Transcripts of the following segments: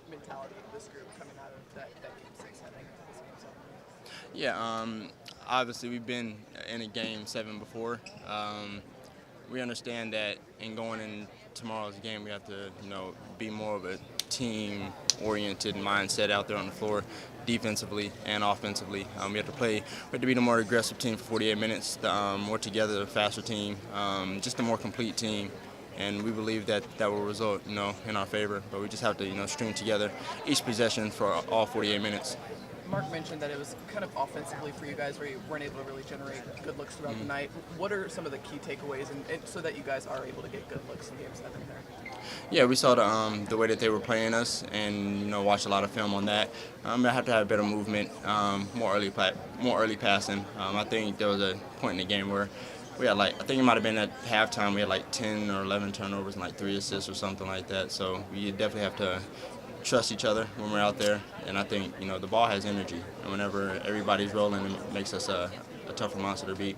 mentality of this group coming out of that game six heading into this game seven? Yeah, obviously we've been in a game seven before. We understand that in going in tomorrow's game, we have to, be more of a team-oriented mindset out there on the floor, defensively and offensively. We have to be the more aggressive team for 48 minutes, the more together, faster team, just a more complete team. And we believe that that will result, in our favor. But we just have to, string together each possession for all 48 minutes. Mark mentioned that it was kind of offensively for you guys where you weren't able to really generate good looks throughout the night. What are some of the key takeaways and so that you guys are able to get good looks in game seven there? Yeah, we saw the way that they were playing us, and watched a lot of film on that. I have to have better movement, more early passing. I think there was a point in the game where we had I think it might have been at halftime. We had 10 or 11 turnovers and 3 assists or something like that. So we definitely have to trust each other when we're out there, and I think the ball has energy, and whenever everybody's rolling, it makes us a tougher monster to beat.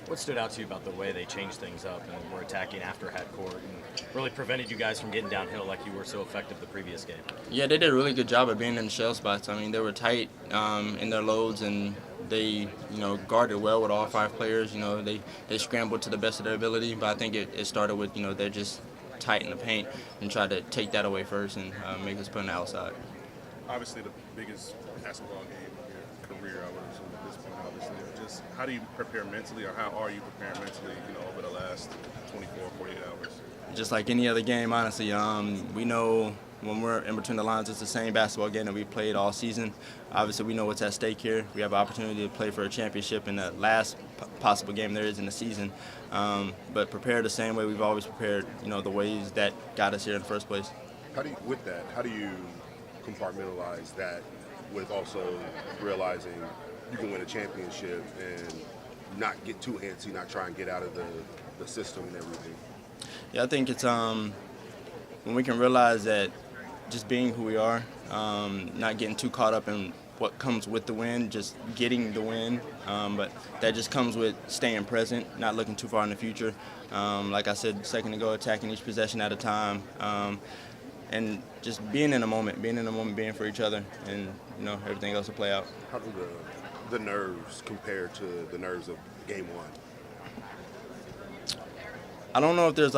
What stood out to you about the way they changed things up and were attacking after half court and really prevented you guys from getting downhill like you were so effective the previous game? Yeah, they did a really good job of being in the shell spots. I mean, they were tight in their loads, and they guarded well with all 5 players. They scrambled to the best of their ability, but I think it started with they're just tight in the paint and tried to take that away first and make us put on the outside. Obviously, the biggest basketball game of your career, I would assume at this point. Obviously, just how do you prepare mentally, or how are you preparing mentally, over the last 24, 48 hours? Just like any other game, honestly. We know when we're in between the lines, it's the same basketball game that we played all season. Obviously, we know what's at stake here. We have an opportunity to play for a championship in the last possible game there is in the season. But prepare the same way we've always prepared, the ways that got us here in the first place. How do you compartmentalize that with also realizing you can win a championship and not get too antsy, not try and get out of the system and everything? Yeah, I think it's when we can realize that just being who we are, not getting too caught up in what comes with the win, just getting the win. But that just comes with staying present, not looking too far in the future. Like I said a second ago, attacking each possession at a time, and just being in the moment, being for each other, and everything else will play out. How do the nerves compare to the nerves of game one? I don't know if there's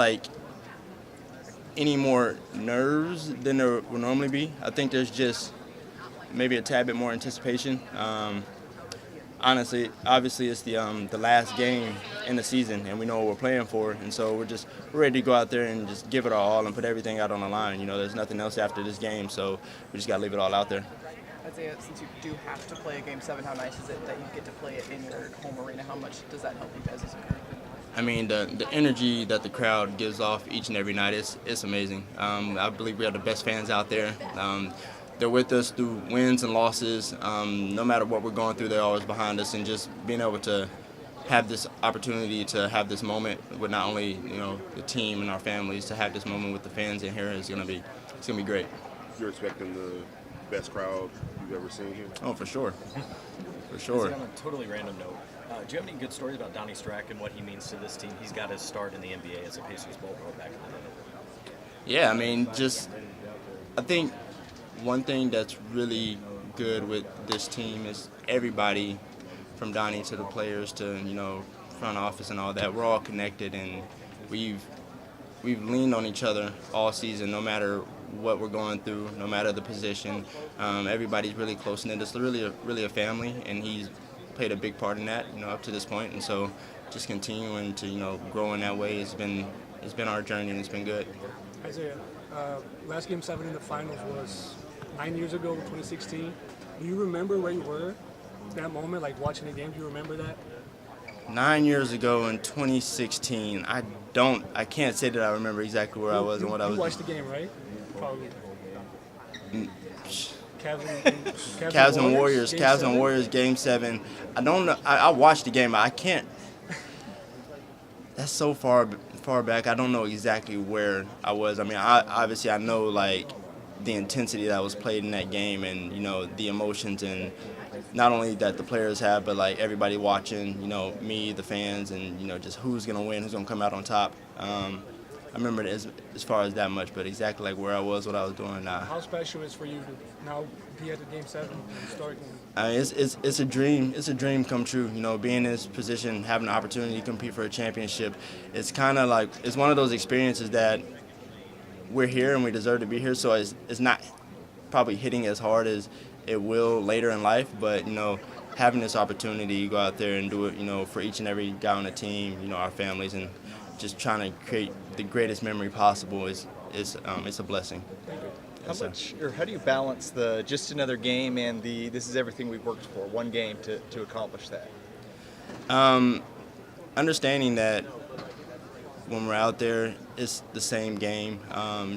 any more nerves than there would normally be. I think there's just maybe a tad bit more anticipation. Honestly, obviously it's the last game in the season, and we know what we're playing for, and so we're ready to go out there and just give it our all and put everything out on the line. There's nothing else after this game, so we just got to leave it all out there. Isaiah, since you do have to play a game seven, how nice is it that you get to play it in your home arena? How much does that help you guys as a group? I mean, the energy that the crowd gives off each and every night is amazing. I believe we have the best fans out there. They're with us through wins and losses. No matter what we're going through, they're always behind us. And just being able to have this opportunity to have this moment with not only the team and our families, to have this moment with the fans in here it's gonna be great. You're expecting the best crowd you've ever seen here? Oh, for sure. For sure. On a totally random note, do you have any good stories about Donnie Strack and what he means to this team? He's got his start in the NBA as a Pacers Bowl pro back in the day. Yeah, I mean, I think one thing that's really good with this team is everybody, from Donnie to the players to front office and all that, we're all connected, and we've leaned on each other all season, no matter what we're going through, no matter the position. Everybody's really close knit. It's really a family, and he's played a big part in that, up to this point. And so, just continuing to grow in that way, it's been our journey, and it's been good. Isaiah, last game seven in the finals was 9 years ago, 2016. Do you remember where you were that moment, watching the game? Do you remember that? 9 years ago in 2016, I can't say that I remember exactly where I was and what I was. You watched the game, right? Probably. Cavs and Warriors, Game 7. I don't know. I watched the game, but I can't. That's so far back. I don't know exactly where I was. I mean, obviously I know the intensity that was played in that game, and the emotions, and not only that the players have, but everybody watching. Me, the fans, and just who's gonna win, who's gonna come out on top. remember it as far as that much, but exactly like where I was, what I was doing. How special is for you to now be at the Game 7 historic moment? I mean, it's a dream. It's a dream come true. You know, being in this position, having the opportunity to compete for a championship, it's kind of like it's one of those experiences that we're here and we deserve to be here. So it's not probably hitting as hard as it will later in life, but you know, having this opportunity to go out there and do it, you know, for each and every guy on the team, you know, our families, and just trying to create the greatest memory possible is it's a blessing. How do you balance the just another game and the this is everything we've worked for, one game to accomplish that? Understanding that when we're out there, it's the same game.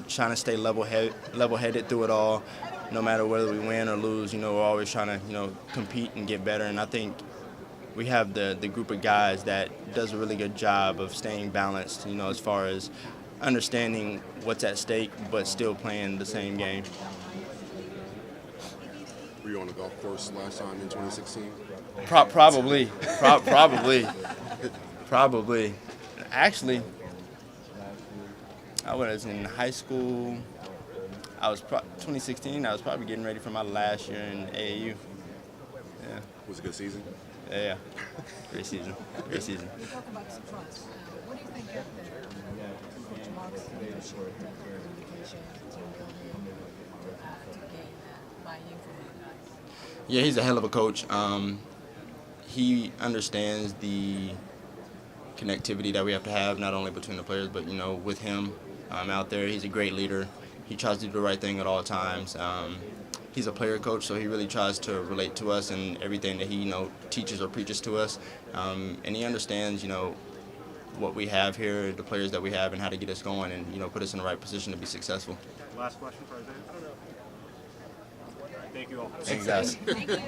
Trying to stay level-headed through it all, no matter whether we win or lose. You know, we're always trying to, you know, compete and get better. And I think we have the group of guys that does a really good job of staying balanced. You know, as far as understanding what's at stake, but still playing the same game. Were you on the golf course last time in 2016? Probably. Actually, I was in high school. 2016. I was probably getting ready for my last year in AAU. Yeah. Was it a good season? Yeah. Great season. Great season. You talk about trust. What do you think of Coach Mark's leadership, communication, team building to gain that buy-in from you guys? Yeah, he's a hell of a coach. He understands the connectivity that we have to have, not only between the players, but, you know, with him out there. He's a great leader. He tries to do the right thing at all times. He's a player coach, so he really tries to relate to us and everything that he, you know, teaches or preaches to us. And he understands, you know, what we have here, the players that we have, and how to get us going and, you know, put us in the right position to be successful. Last question for Isaiah. Thank you all. Thanks, guys. Thank you.